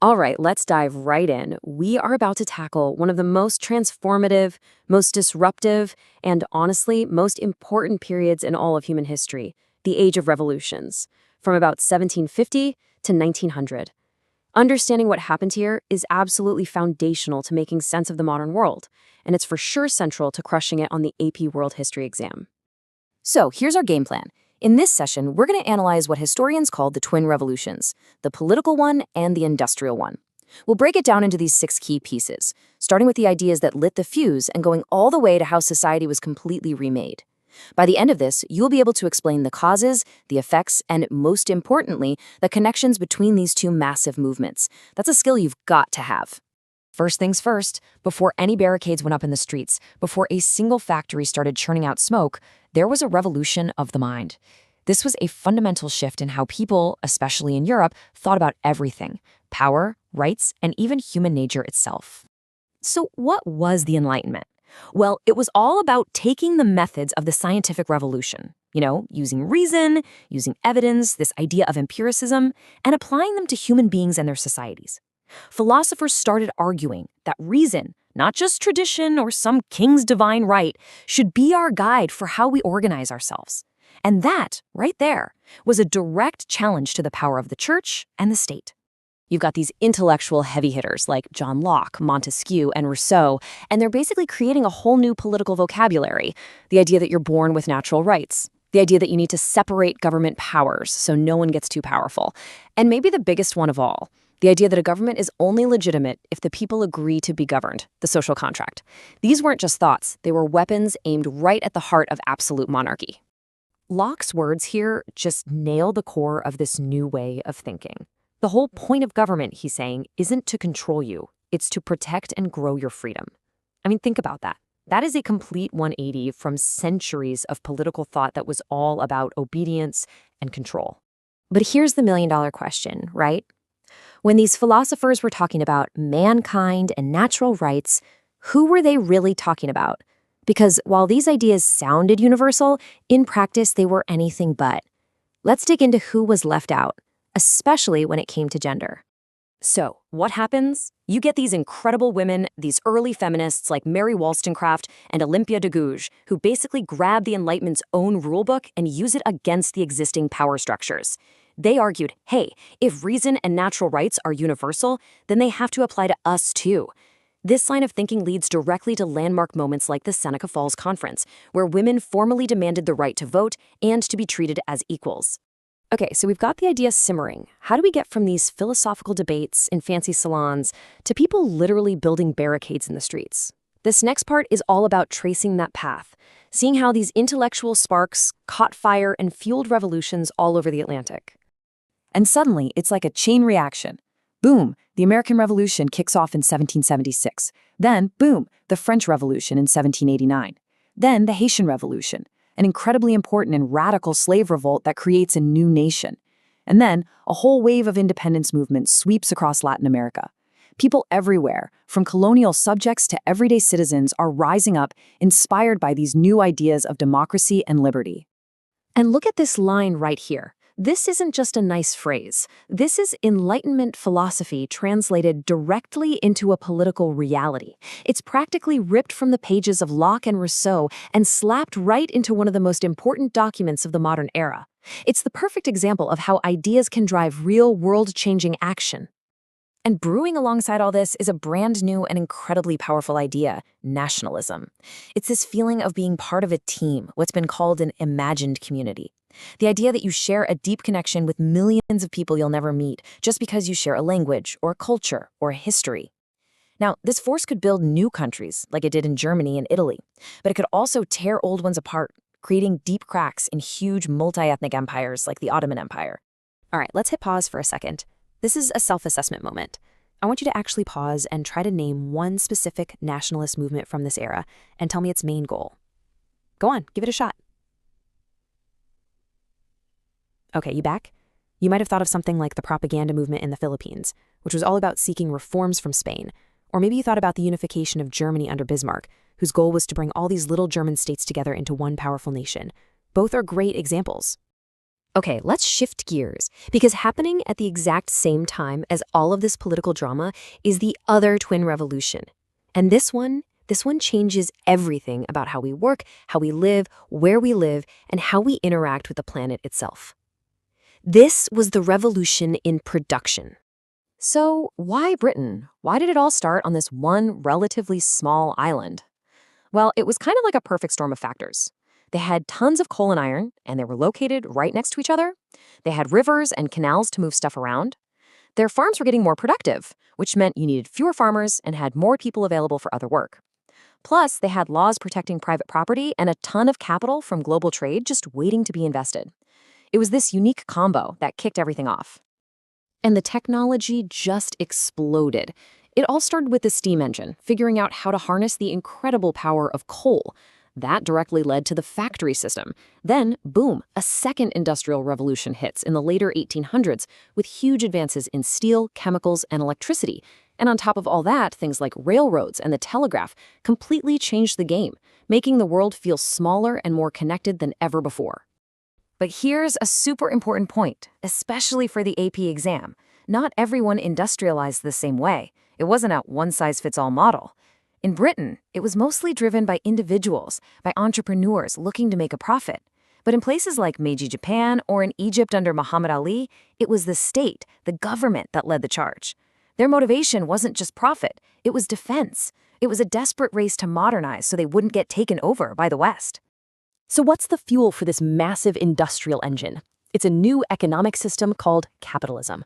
All right, let's dive right in. We are about to tackle one of the most transformative, most disruptive, and honestly, most important periods in all of human history, the Age of Revolutions, from about 1750 to 1900. Understanding what happened here is absolutely foundational to making sense of the modern world, and it's for sure central to crushing it on the AP World History exam. So here's our game plan. In this session, we're going to analyze what historians call the twin revolutions, the political one and the industrial one. We'll break it down into these 6 key pieces, starting with the ideas that lit the fuse and going all the way to how society was completely remade. By the end of this, you'll be able to explain the causes, the effects, and most importantly, the connections between these two massive movements. That's a skill you've got to have. First things first, before any barricades went up in the streets, before a single factory started churning out smoke, there was a revolution of the mind. This was a fundamental shift in how people, especially in Europe, thought about everything: power, rights, and even human nature itself. So what was the Enlightenment? Well, it was all about taking the methods of the scientific revolution, using reason, using evidence, this idea of empiricism, and applying them to human beings and their societies. Philosophers started arguing that reason, not just tradition or some king's divine right, should be our guide for how we organize ourselves. And that, right there, was a direct challenge to the power of the church and the state. You've got these intellectual heavy hitters like John Locke, Montesquieu, and Rousseau, and they're basically creating a whole new political vocabulary. The idea that you're born with natural rights. The idea that you need to separate government powers so no one gets too powerful. And maybe the biggest one of all, the idea that a government is only legitimate if the people agree to be governed, the social contract. These weren't just thoughts, they were weapons aimed right at the heart of absolute monarchy. Locke's words here just nail the core of this new way of thinking. The whole point of government, he's saying, isn't to control you, it's to protect and grow your freedom. I mean, think about that. That is a complete 180 from centuries of political thought that was all about obedience and control. But here's the million-dollar question, right? When these philosophers were talking about mankind and natural rights, who were they really talking about? Because while these ideas sounded universal, in practice they were anything but. Let's dig into who was left out, especially when it came to gender. So, what happens? You get these incredible women, these early feminists like Mary Wollstonecraft and Olympia de Gouges, who basically grab the Enlightenment's own rulebook and use it against the existing power structures. They argued, hey, if reason and natural rights are universal, then they have to apply to us too. This line of thinking leads directly to landmark moments like the Seneca Falls Conference, where women formally demanded the right to vote and to be treated as equals. Okay, so we've got the idea simmering. How do we get from these philosophical debates in fancy salons to people literally building barricades in the streets? This next part is all about tracing that path, seeing how these intellectual sparks caught fire and fueled revolutions all over the Atlantic. And suddenly, it's like a chain reaction. Boom, the American Revolution kicks off in 1776. Then, boom, the French Revolution in 1789. Then the Haitian Revolution, an incredibly important and radical slave revolt that creates a new nation. And then, a whole wave of independence movements sweeps across Latin America. People everywhere, from colonial subjects to everyday citizens, are rising up, inspired by these new ideas of democracy and liberty. And look at this line right here. This isn't just a nice phrase. This is Enlightenment philosophy translated directly into a political reality. It's practically ripped from the pages of Locke and Rousseau and slapped right into one of the most important documents of the modern era. It's the perfect example of how ideas can drive real world-changing action. And brewing alongside all this is a brand new and incredibly powerful idea: nationalism. It's this feeling of being part of a team, what's been called an imagined community. The idea that you share a deep connection with millions of people you'll never meet just because you share a language or a culture or a history. Now, this force could build new countries like it did in Germany and Italy, but it could also tear old ones apart, creating deep cracks in huge multi-ethnic empires like the Ottoman Empire. All right, let's hit pause for a second. This is a self-assessment moment. I want you to actually pause and try to name one specific nationalist movement from this era and tell me its main goal. Go on, give it a shot. Okay, you back? You might have thought of something like the propaganda movement in the Philippines, which was all about seeking reforms from Spain. Or maybe you thought about the unification of Germany under Bismarck, whose goal was to bring all these little German states together into one powerful nation. Both are great examples. Okay, let's shift gears, because happening at the exact same time as all of this political drama is the other twin revolution. And this one changes everything about how we work, how we live, where we live, and how we interact with the planet itself. This was the revolution in production. So, why Britain? Why did it all start on this one relatively small island? Well, it was kind of like a perfect storm of factors. They had tons of coal and iron, and they were located right next to each other. They had rivers and canals to move stuff around. Their farms were getting more productive, which meant you needed fewer farmers and had more people available for other work. Plus, they had laws protecting private property and a ton of capital from global trade just waiting to be invested. It was this unique combo that kicked everything off. And the technology just exploded. It all started with the steam engine, figuring out how to harness the incredible power of coal. That directly led to the factory system. Then, boom, a second industrial revolution hits in the later 1800s with huge advances in steel, chemicals, and electricity. And on top of all that, things like railroads and the telegraph completely changed the game, making the world feel smaller and more connected than ever before. But here's a super important point, especially for the AP exam. Not everyone industrialized the same way. It wasn't a one-size-fits-all model. In Britain, it was mostly driven by individuals, by entrepreneurs looking to make a profit. But in places like Meiji Japan or in Egypt under Muhammad Ali, it was the state, the government that led the charge. Their motivation wasn't just profit, it was defense. It was a desperate race to modernize so they wouldn't get taken over by the West. So what's the fuel for this massive industrial engine? It's a new economic system called capitalism.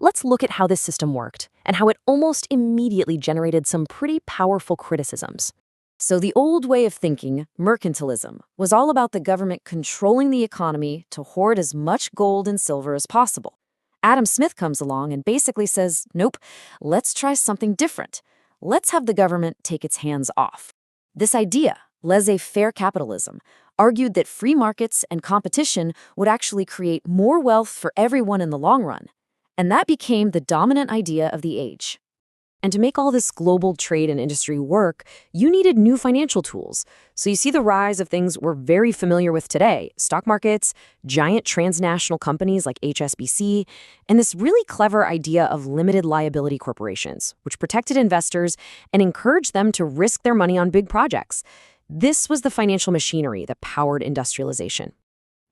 Let's look at how this system worked and how it almost immediately generated some pretty powerful criticisms. So the old way of thinking, mercantilism, was all about the government controlling the economy to hoard as much gold and silver as possible. Adam Smith comes along and basically says, nope, let's try something different. Let's have the government take its hands off. This idea, laissez-faire capitalism, argued that free markets and competition would actually create more wealth for everyone in the long run. And that became the dominant idea of the age. And to make all this global trade and industry work, you needed new financial tools. So you see the rise of things we're very familiar with today: stock markets, giant transnational companies like HSBC, and this really clever idea of limited liability corporations, which protected investors and encouraged them to risk their money on big projects. This was the financial machinery that powered industrialization.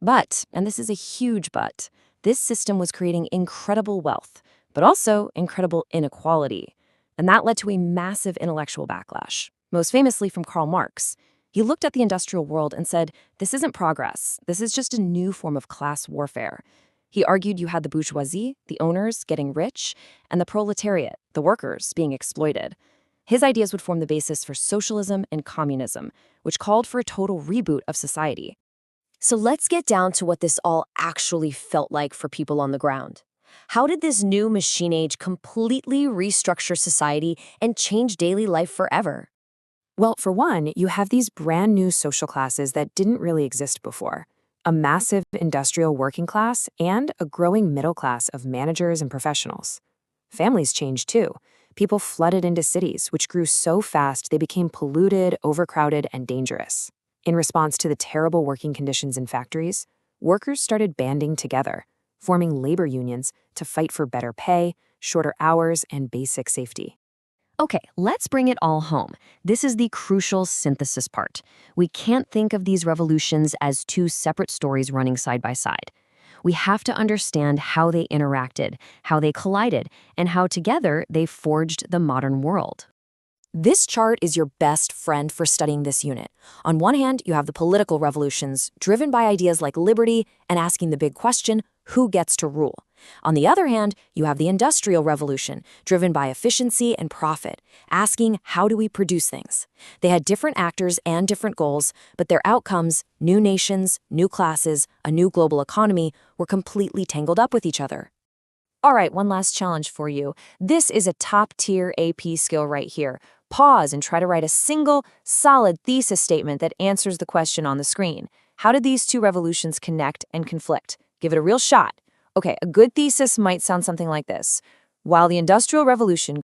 But, and this is a huge but, this system was creating incredible wealth, but also incredible inequality. And that led to a massive intellectual backlash, most famously from Karl Marx. He looked at the industrial world and said, this isn't progress, this is just a new form of class warfare. He argued you had the bourgeoisie, the owners, getting rich, and the proletariat, the workers, being exploited. His ideas would form the basis for socialism and communism, which called for a total reboot of society. So let's get down to what this all actually felt like for people on the ground. How did this new machine age completely restructure society and change daily life forever? Well, for one, you have these brand new social classes that didn't really exist before. A massive industrial working class and a growing middle class of managers and professionals. Families changed too. People flooded into cities, which grew so fast they became polluted, overcrowded, and dangerous. In response to the terrible working conditions in factories, workers started banding together, forming labor unions to fight for better pay, shorter hours, and basic safety. Okay, let's bring it all home. This is the crucial synthesis part. We can't think of these revolutions as two separate stories running side by side. We have to understand how they interacted, how they collided, and how together they forged the modern world. This chart is your best friend for studying this unit. On one hand, you have the political revolutions, driven by ideas like liberty and asking the big question, who gets to rule? On the other hand, you have the Industrial Revolution, driven by efficiency and profit, asking how do we produce things? They had different actors and different goals, but their outcomes, new nations, new classes, a new global economy, were completely tangled up with each other. All right, one last challenge for you. This is a top-tier AP skill right here. Pause and try to write a single, solid thesis statement that answers the question on the screen. How did these two revolutions connect and conflict? Give it a real shot. Okay, a good thesis might sound something like this. While the Industrial Revolution